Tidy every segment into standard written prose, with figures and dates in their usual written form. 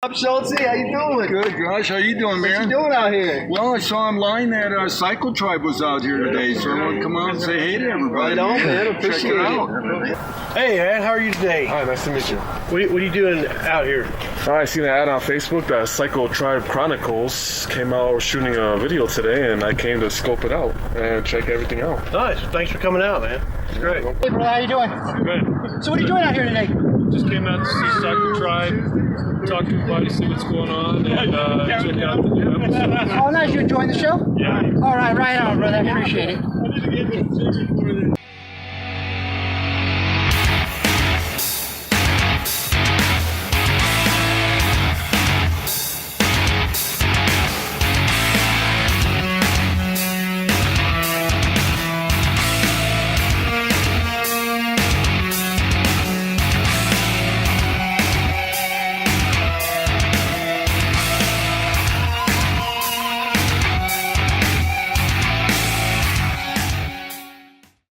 Up, Schultz, how you doing? Good, Josh. How you doing, man? What you doing out here? Well, I saw online that Cycle Tribe was out here today, so I want to come out and say hey to everybody. Right on, man. Check Appreciate it out. Hey, man, how are you today? Hi, nice to meet you. What are you doing out here? I seen an ad on Facebook that Cycle Tribe Chronicles came out shooting a video today, and I came to scope it out and check everything out. Nice. Thanks for coming out, man. It's great. Hey, brother, how you doing? Good. So what are you doing out here today? Just came out to see Cycle Tribe, talk to everybody, see what's going on, and check out the new episode. Oh, nice. You enjoying the show? Yeah. All right on, brother. I appreciate it.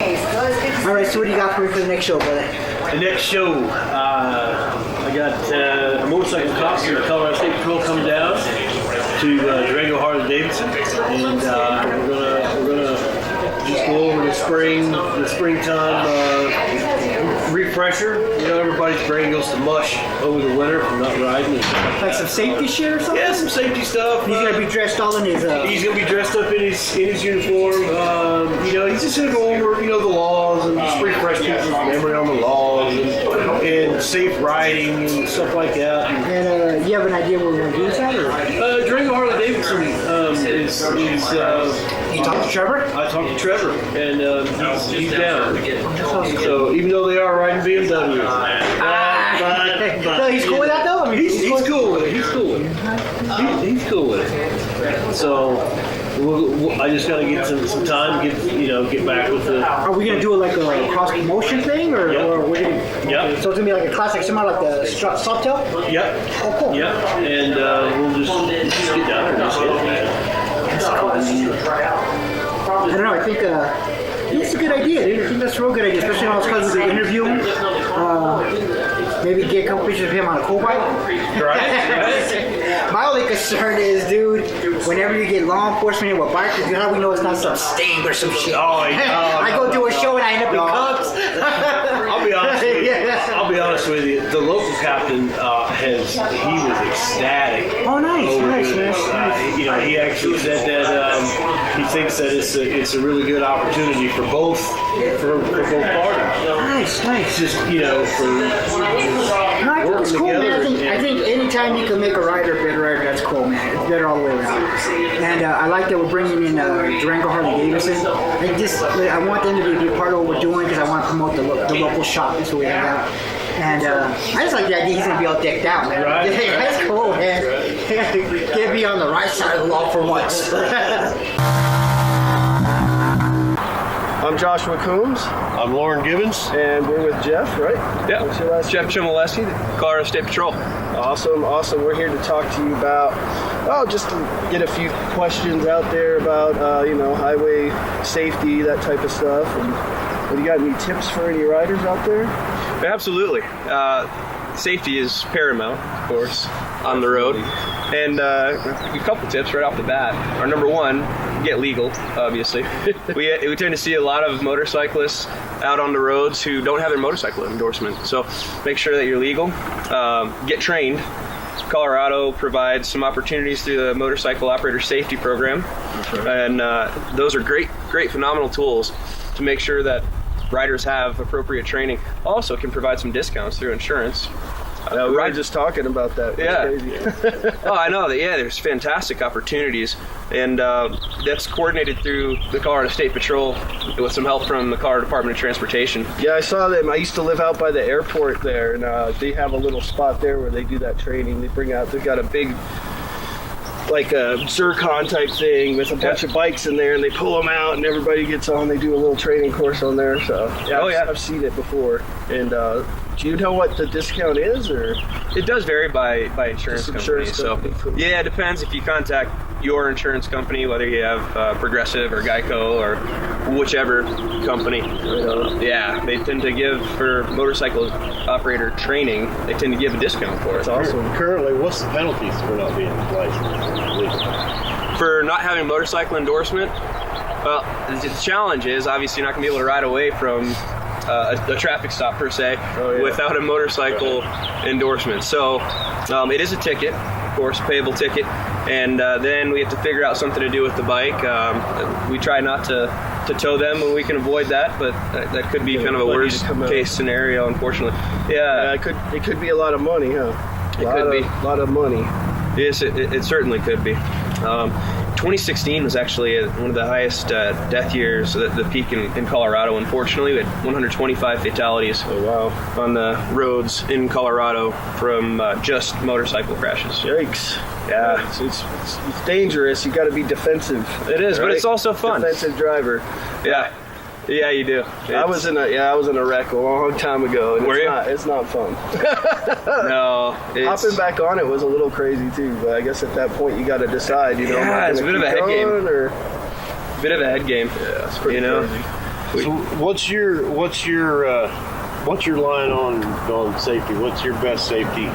All right, so what do you got for me for the next show, brother? The next show, I got a motorcycle cops from the Colorado State Patrol coming down to Durango Harley Davidson, and we're gonna just go over the springtime refresher. You know, everybody's brain goes to mush over the winter from not riding. Like some safety shit or something? Yeah, some safety stuff. He's gonna be dressed all in his. He's gonna be dressed up in his uniform. You know, he's just gonna go over the laws and just refresh people's memory on the laws and safe riding and stuff like that. And you have an idea where we're gonna do this at? Or? Durango Harley Davidson is You talked to Trevor? I talked to Trevor, and he's down. So even though they are riding BMW, No, he's cool with that though. I mean, he's cool with it. He's cool with it. He's cool with it. So I just gotta get some time, get back with the. Are we gonna do it like a cross promotion thing, or, Yep. or we're gonna? Yep. So it's gonna be like a classic, similar like the soft tail. Yep. Oh, cool. Yep. And we'll just get down there and just hit it. I don't know. I think it's a good idea, dude. I think that's a real good idea, especially when I was cause we interview him. Maybe get a couple pictures of him on a cool bike. Right. My only concern is, dude, whenever you get law enforcement in with bikers, how do we know it's not some sting or some shit? I go do a show and I end up in cuffs. I'll be honest with you. I'll be honest with you. The local captain he was ecstatic. Oh, nice. He actually said that he thinks that it's a really good opportunity for both parties. Nice. Just for No, I think it's cool, man. I think anytime you can make a rider a better rider, that's cool, man. It's better all the way around. And I like that we're bringing in Durango Harley Davidson. I want them to be a part of what we're doing because I want to promote the local shop. That's what we have. And I just like the idea he's going to be all decked out, man. Right. That's cool, man. Get me on the right side of the law for once. I'm Joshua Coombs, I'm Lauren Gibbons. and we're with Jeff, right? Yeah, What's your last Jeff Chmielewski, Colorado State Patrol. Awesome. We're here to talk to you about, just to get a few questions out there about, highway safety, that type of stuff. And you got any tips for any riders out there? Absolutely. Safety is paramount, of course, on the road. And a couple tips right off the bat. Our number one, get legal, obviously. we tend to see a lot of motorcyclists out on the roads who don't have their motorcycle endorsement. So make sure that you're legal. Get trained. Colorado provides some opportunities through the Motorcycle Operator Safety Program. And those are great, phenomenal tools to make sure that riders have appropriate training. Also can provide some discounts through insurance. We were just talking about that. That's crazy. Oh, I know that. Yeah, there's fantastic opportunities, and that's coordinated through the Colorado State Patrol with some help from the Colorado Department of Transportation. Yeah, I saw them. I used to live out by the airport there, and they have a little spot there where they do that training. They've got a big, like a Zircon type thing with a bunch of bikes in there, and they pull them out, and everybody gets on. They do a little training course on there. So yeah, I've seen it before, and Do you know what the discount is, or? It does vary by insurance Just company. insurance So company. yeah, it depends if you contact your insurance company, whether you have Progressive or Geico or whichever company. Yeah, they tend to give, for motorcycle operator training, they tend to give a discount for it. It's awesome. Currently, what's the penalties for not being licensed legal? For not having a motorcycle endorsement, well, the challenge is obviously you're not going to be able to ride away from a traffic stop per se without a motorcycle endorsement. So it is a ticket, of course, payable ticket, and then we have to figure out something to do with the bike. We try not to tow them when we can avoid that, but that could be kind of a worst case scenario, unfortunately. Yeah, it could be a lot of money, huh? It could be a lot of money. Yes, it certainly could be. 2016 was actually one of the highest death years, the peak in Colorado. Unfortunately, we had 125 fatalities on the roads in Colorado from just motorcycle crashes. Yikes. Yeah. It's dangerous. You got to be defensive. It is, but it's also fun. Defensive driver. Yeah. Yeah, you do. I was in a wreck a long time ago, and it's not fun. No, hopping back on it was a little crazy too. But I guess at that point you got to decide. You know, yeah, it's a bit of a head game. Or... Bit of a head game. Yeah, it's pretty crazy. So what's your line on safety? What's your best safety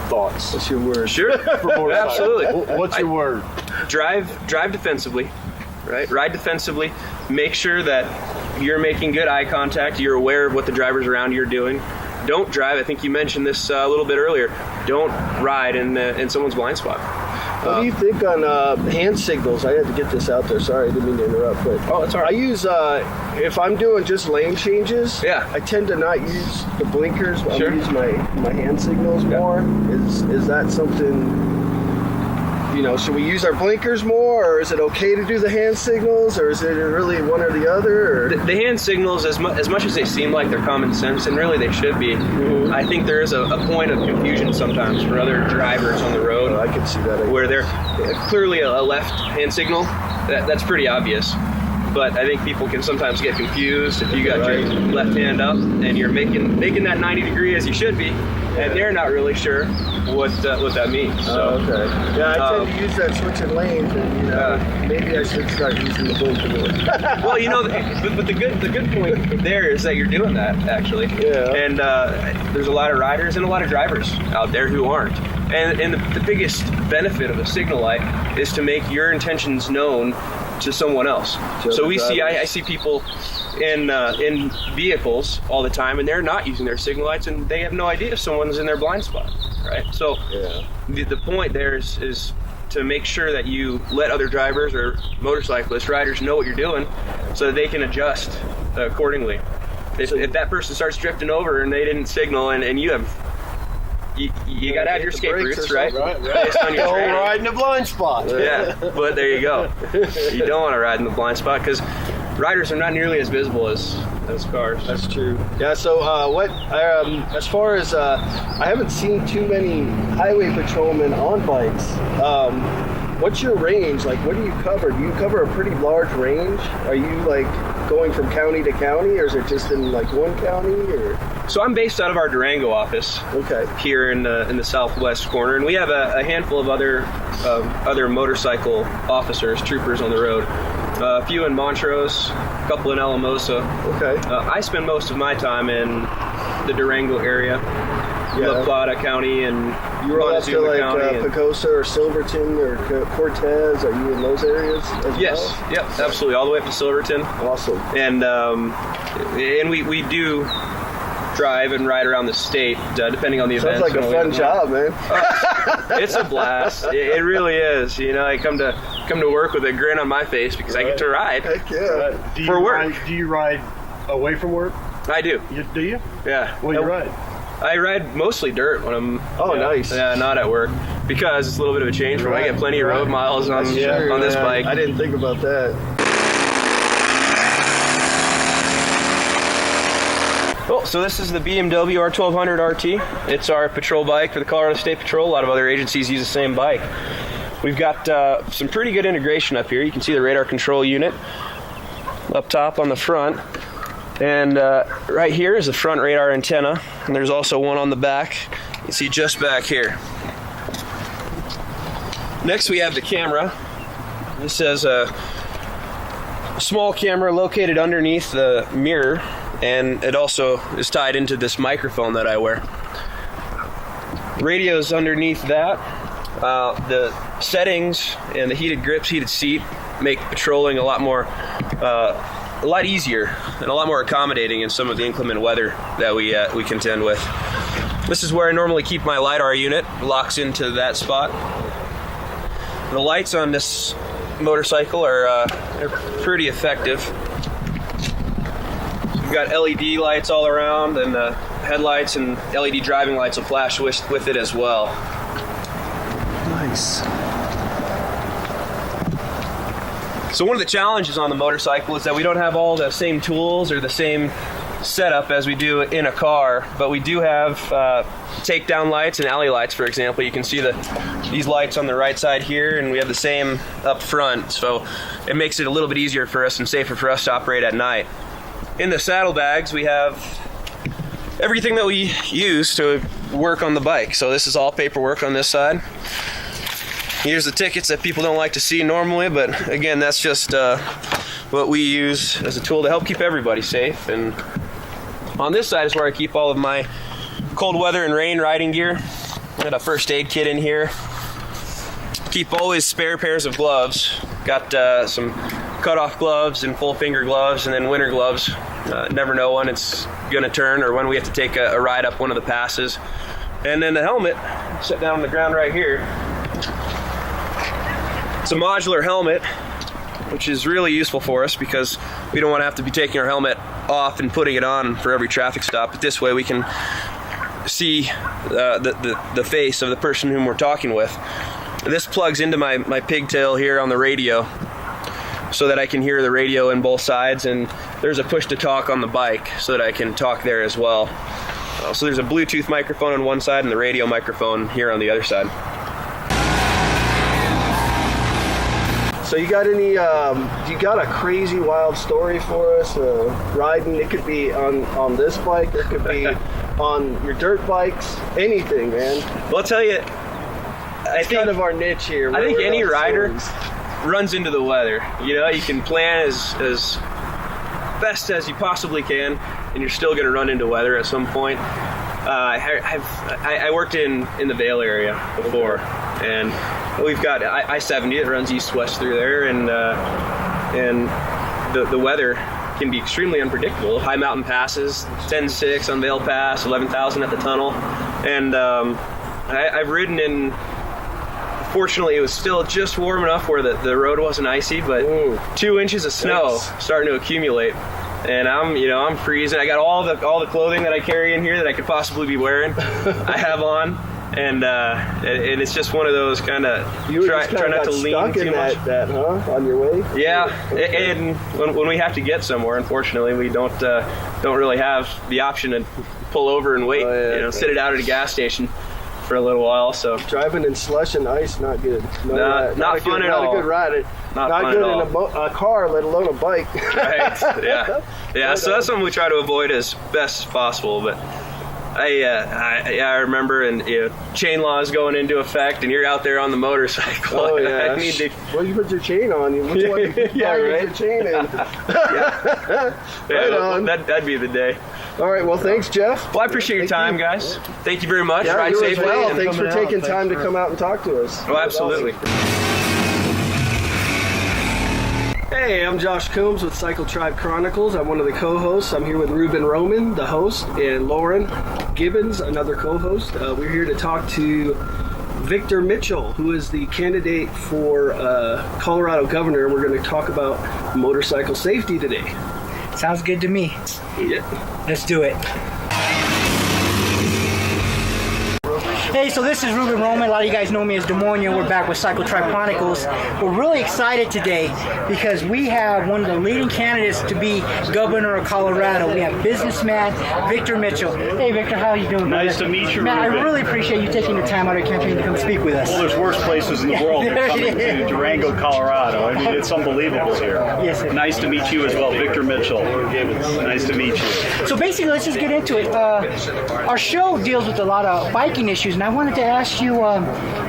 thoughts? What's your word? Sure. Absolutely. What's your word? Drive defensively, right? Ride defensively. Make sure that you're making good eye contact. You're aware of what the drivers around you are doing. Don't drive. I think you mentioned this a little bit earlier. Don't ride in someone's blind spot. What do you think on hand signals? I had to get this out there. Sorry, I didn't mean to interrupt. But that's all right. I use, if I'm doing just lane changes, yeah, I tend to not use the blinkers. I use my hand signals more. Is that something, should we use our blinkers more, or is it okay to do the hand signals, or is it really one or the other? Or? The hand signals, as much as they seem like they're common sense, and really they should be, I think there is a point of confusion sometimes for other drivers on the road. I can see that. Where they're clearly a left hand signal, that's pretty obvious. But I think people can sometimes get confused if you got your left hand up and you're making that 90 degree as you should be, and they're not really sure what that means. So, okay. Yeah, I tend to use that switching lanes, and maybe I should start using the blinker more. Well, but the good point there is that you're doing that actually. Yeah. And there's a lot of riders and a lot of drivers out there who aren't. And the biggest benefit of a signal light is to make your intentions known to someone else. So I see people in vehicles all the time, and they're not using their signal lights, and they have no idea if someone's in their blind spot, right? So the point there is to make sure that you let other drivers or motorcyclists, riders know what you're doing, so that they can adjust accordingly. If that person starts drifting over and they didn't signal, and you have you got to have your escape routes, right? Based on your training. Don't ride in the blind spot. Yeah, but there you go. You don't want to ride in the blind spot because riders are not nearly as visible as cars. That's true. Yeah. So as far as I haven't seen too many highway patrolmen on bikes. What's your range? Like, what do you cover? Do you cover a pretty large range? Are you like going from county to county, or is it just in like one county? Or so I'm based out of our Durango office. Okay. Here in the southwest corner, and we have a handful of other motorcycle officers, troopers on the road. A few in Montrose, a couple in Alamosa. Okay. I spend most of my time in the Durango area, La Plata County, and you roll up to like County Pacosa or Silverton or Cortez. Are you in those areas as yes, well? Yep, absolutely, all the way up to Silverton. Awesome. And we do drive and ride around the state, depending on the event. Sounds like a fun job, man. It's a blast. It really is. I come to work with a grin on my face because I get to ride. Heck yeah. For work. Do you ride away from work? I do. Do you? Yeah. What do you ride? I ride mostly dirt when I'm nice. Yeah, not at work, because it's a little bit of a change for me. I get plenty of road miles on this bike. I didn't think about that. Oh, so this is the BMW R1200 RT. It's our patrol bike for the Colorado State Patrol. A lot of other agencies use the same bike. We've got some pretty good integration up here. You can see the radar control unit. up top on the front. And right here is the front radar antenna, and there's also one on the back. You see just back here. Next we have the camera. This is a small camera located underneath the mirror, and it also is tied into this microphone that I wear. Radio's underneath that. The settings and the heated grips, heated seat make patrolling a lot easier and a lot more accommodating in some of the inclement weather that we contend with. This is where I normally keep my LiDAR unit. It locks into that spot. The lights on this motorcycle are pretty effective. We've got LED lights all around, and headlights and LED driving lights will flash with it as well. Nice. So one of the challenges on the motorcycle is that we don't have all the same tools or the same setup as we do in a car, but we do have takedown lights and alley lights, for example. You can see these lights on the right side here, and we have the same up front, so it makes it a little bit easier for us and safer for us to operate at night. In the saddlebags, we have everything that we use to work on the bike. So this is all paperwork on this side. Here's the tickets that people don't like to see normally, but again, that's just what we use as a tool to help keep everybody safe. And on this side is where I keep all of my cold weather and rain riding gear. Got a first aid kit in here. Keep always spare pairs of gloves. Got some cut-off gloves and full finger gloves, and then winter gloves. Never know when it's gonna turn or when we have to take a ride up one of the passes. And then the helmet, set down on the ground right here. It's a modular helmet, which is really useful for us because we don't want to have to be taking our helmet off and putting it on for every traffic stop. But this way we can see the face of the person whom we're talking with. This plugs into my pigtail here on the radio so that I can hear the radio in both sides, and there's a push to talk on the bike so that I can talk there as well. So there's a Bluetooth microphone on one side and the radio microphone here on the other side. So you got any, you got a crazy wild story for us? Riding, it could be on this bike, it could be on your dirt bikes, anything, man. Well, I'll tell you, It's kind of our niche here. I think any rider runs into the weather. You know, you can plan as best as you possibly can, and you're still going to run into weather at some point. I worked in the Vail area before, and we've got I-70 that runs east-west through there, and the weather can be extremely unpredictable. High mountain passes, 10.6 on Vail Pass, 11,000 at the tunnel, and I've ridden in. Fortunately, it was still just warm enough where the road wasn't icy, but 2 inches of snow starting to accumulate. And I'm freezing. I got all the clothing that I carry in here that I could possibly be wearing. I have on, and it's just one of those kind of try not to lean too much. That on your way. Yeah, and when we have to get somewhere, unfortunately, we don't really have the option to pull over and wait. Sit it out at a gas station for a little while. So driving in slush and ice, not good. Not fun at all. Not a good ride. Not fun good at in a car, let alone a bike. Right. Yeah. So that's something we try to avoid as best as possible. But I remember, and chain laws going into effect, and you're out there on the motorcycle. Oh yeah. Well, you put your chain on. Which one you put your chain in? Right on. That'd be the day. All right. Well, thanks, Jeff. Well, I appreciate your time, guys. Thank you very much. Yeah, Ride safely. well. Thanks for taking time to come out and talk to us. Oh, absolutely. Hey, I'm Josh Coombs with Cycle Tribe Chronicles. I'm one of the co-hosts. I'm here with Ruben Roman, the host, and Lauren Gibbons, another co-host. We're here to talk to Victor Mitchell, who is the candidate for Colorado governor. We're going to talk about motorcycle safety today. Sounds good to me. Yeah. Let's do it. Hey, so this is Ruben Roman. A lot of you guys know me as Demonia. We're back with Cycle Tribe Chronicles. We're really excited today because we have one of the leading candidates to be governor of Colorado. We have businessman Victor Mitchell. Hey, Victor, how are you doing? Nice to meet you, Man, I Ruben. really appreciate you taking the time out of your campaign to come speak with us. Well, there's worse places in the world than coming to Durango, Colorado. I mean, it's unbelievable here. Yes, sir. Nice to meet you as well, Victor Mitchell. Nice to meet you. So basically, let's just get into it. Our show deals with a lot of biking issues, and I wanted to ask you,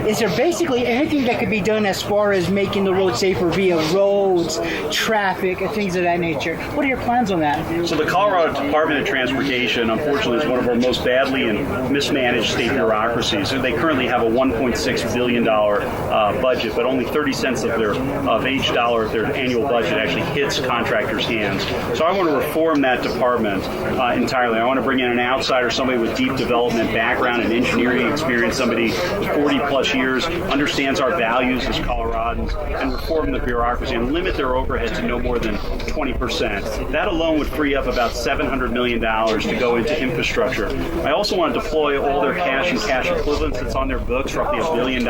is there basically anything that could be done as far as making the road safer via roads, traffic, and things of that nature? What are your plans on that? So the Colorado Department of Transportation, unfortunately, is one of our most badly and mismanaged state bureaucracies. So they currently have a $1.6 billion budget, but only 30 cents of each dollar of their annual budget actually hits contractors' hands. So I want to reform that department entirely. I want to bring in an outsider, somebody with deep development background and engineering experience, somebody with 40 plus years, understands our values as Coloradans, and reform the bureaucracy and limit their overhead to no more than 20%. That alone would free up about $700 million to go into infrastructure. I also want to deploy all their cash and cash equivalents that's on their books, roughly $1 billion,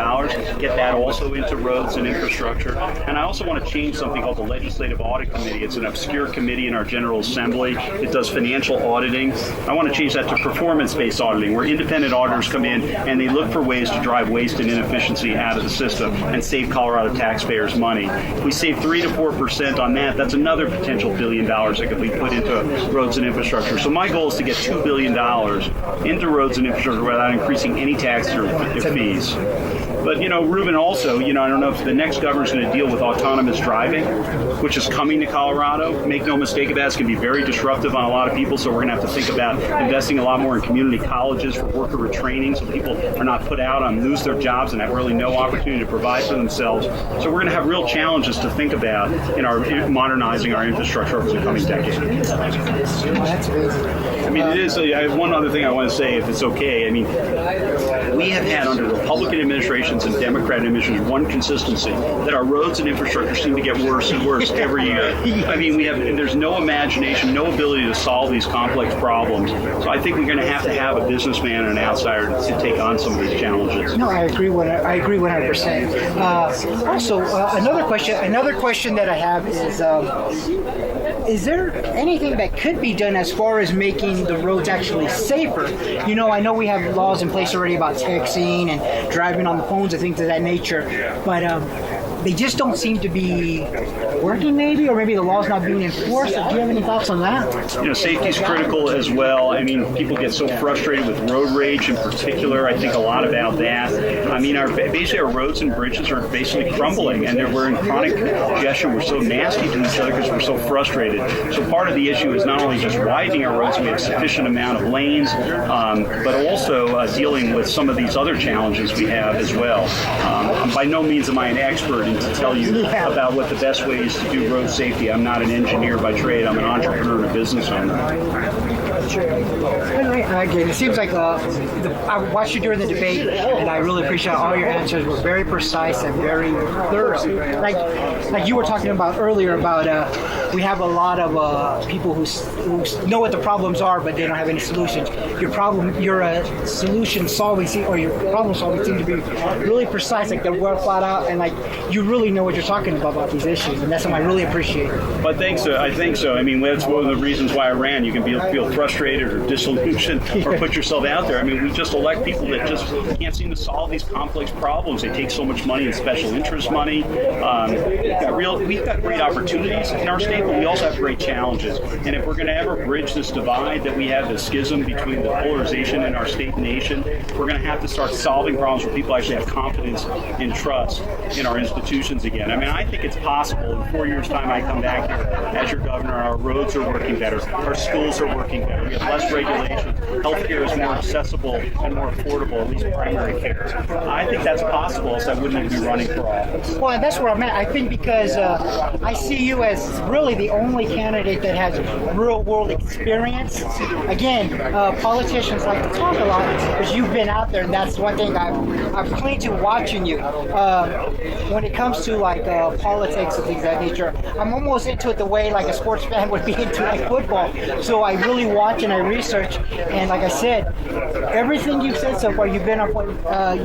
get that also into roads and infrastructure. And I also want to change something called the Legislative Audit Committee. It's an obscure committee in our General Assembly. It does financial auditing. I want to change that to performance-based auditing, where independent auditors come in and they look for ways to drive waste and inefficiency out of the system and save Colorado taxpayers money. If we save 3 to 4% on that, that's another potential $1 billion that could be put into roads and infrastructure. So my goal is to get $2 billion into roads and infrastructure without increasing any taxes or fees. But, Ruben, also, I don't know if the next governor's going to deal with autonomous driving, which is coming to Colorado. Make no mistake about it, it's going to be very disruptive on a lot of people, so we're going to have to think about investing a lot more in community colleges for worker retraining so people are not put out and lose their jobs and have really no opportunity to provide for themselves. So we're going to have real challenges to think about in our modernizing our infrastructure over the coming decade. That's amazing. I mean, it is. I have one other thing I want to say, if it's okay. I mean, we have had under Republican administrations and Democrat administrations one consistency, that our roads and infrastructure seem to get worse and worse every year. I mean, there's no imagination, no ability to solve these complex problems. So I think we're going to have a businessman and an outsider to take on some of these challenges. No, I agree 100%. Also, another question that I have is there anything that could be done as far as making the roads actually safer? I know we have laws in place already about texting and driving on the phones and things of that nature, but they just don't seem to be working, maybe, or maybe the law's not being enforced. Do you have any thoughts on that? Safety is critical as well. I mean, people get so frustrated with road rage in particular. I think a lot about that. I mean, basically our roads and bridges are basically crumbling, and we're in chronic congestion. We're so nasty to each other because we're so frustrated. So part of the issue is not only just widening our roads, we have sufficient amount of lanes, but also dealing with some of these other challenges we have as well. By no means am I an expert to tell you about what the best way is to do road safety. I'm not an engineer by trade. I'm an entrepreneur and a business owner. Again, it seems like I watched you during the debate, and I really appreciate all your answers. Were very precise and very thorough. Like you were talking about earlier about we have a lot of people who know what the problems are, but they don't have any solutions. Your solution solving or your problem solving seem to be really precise. Like they're well thought out, and like you really know what you're talking about these issues, and that's something I really appreciate. But I think so. I mean, that's one of the reasons why I ran. You can feel frustrated or disillusioned or put yourself out there. I mean, we just elect people that just can't seem to solve these complex problems. They take so much money in special interest money. We've got great opportunities in our state, but we also have great challenges. And if we're going to ever bridge this divide that we have, the schism between the polarization in our state and nation, we're going to have to start solving problems where people actually have confidence and trust in our institutions again. I mean, I think it's possible in 4 years' time I come back here as your governor, our roads are working better, our schools are working better, we have less regulation, healthcare is more accessible and more affordable, at least primary care. I think that's possible, so I wouldn't even be running for office. Well, that's where I'm at. I think because I see you as really really the only candidate that has real world experience. Again, politicians like to talk a lot because you've been out there, and that's one thing I've clinged to watching you. When it comes to like politics and things of that nature, I'm almost into it the way like a sports fan would be into like football. So I really watch and I research, and like I said, everything you've said so far, you've been up.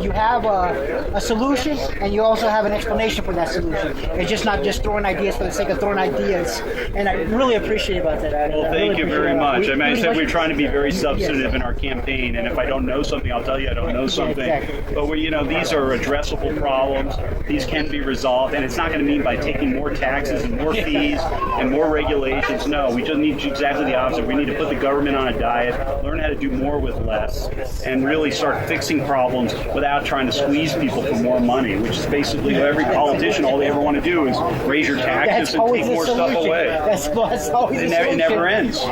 You have a solution, and you also have an explanation for that solution. It's just not just throwing ideas for the sake of throwing ideas, and I really appreciate about that. Well, thank you very much. I mean, I said we're trying to be very substantive in our campaign, and if I don't know something, I'll tell you I don't know something. Exactly. But these are addressable problems. These can be resolved, and it's not going to mean by taking more taxes and more fees and more regulations. No, we just need exactly the opposite. We need to put the government on a diet, learn how to do more with less, and really start fixing problems without trying to squeeze people for more money, which is basically every politician, all they ever want to do is raise your taxes and take more stuff away. That's always It never ends.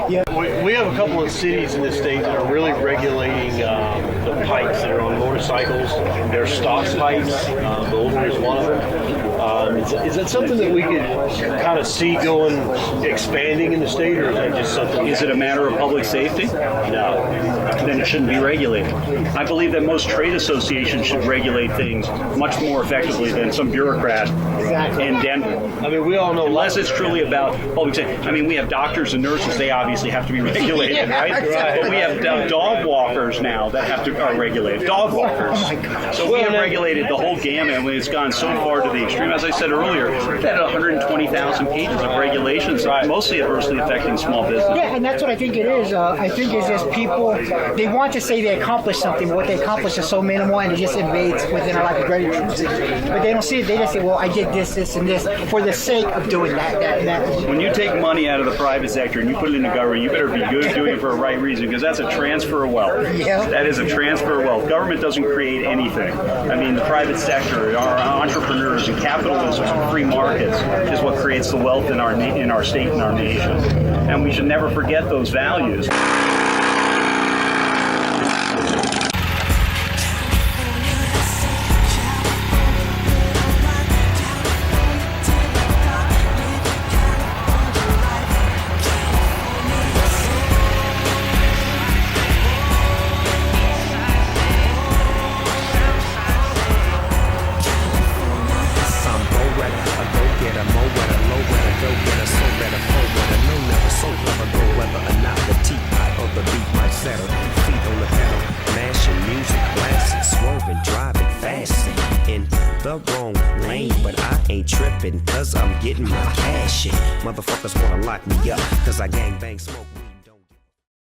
We have a couple of cities in the state that are really regulating the pipes that are on motorcycles. They're stock pipes. Boulder is one of them. Is that something that we could kind of see expanding in the state, or is that just something? Is it a matter of public safety? No. Then it shouldn't be regulated. I believe that most trade associations should regulate things much more effectively than some bureaucrat in Denver. I mean, we all know. Unless it's truly about public safety. I mean, we have doctors and nurses; they obviously have to be regulated, right? But we have dog walkers now that are regulated. Dog walkers. Oh my God. So we have regulated the whole gamut when it's gone so far to the extreme. As I said earlier, we've had 120,000 pages of regulations, mostly adversely affecting small business. Yeah, and that's what I think it is. I think it's just people, they want to say they accomplished something, but what they accomplished is so minimal, and it just invades within our life of great intrusive. But they don't see it. They just say, well, I did this, this, and this for the sake of doing that. When you take money out of the private sector and you put it in the government, you better be good doing it for a right reason, because that's a transfer of wealth. Yeah. That is a transfer of wealth. Government doesn't create anything. I mean, the private sector, our entrepreneurs and capitalism and free markets is what creates the wealth in our state and our nation. And we should never forget those values. Cause I'm getting my cash in. Motherfuckers wanna lock me up, cause I gang bang smoke.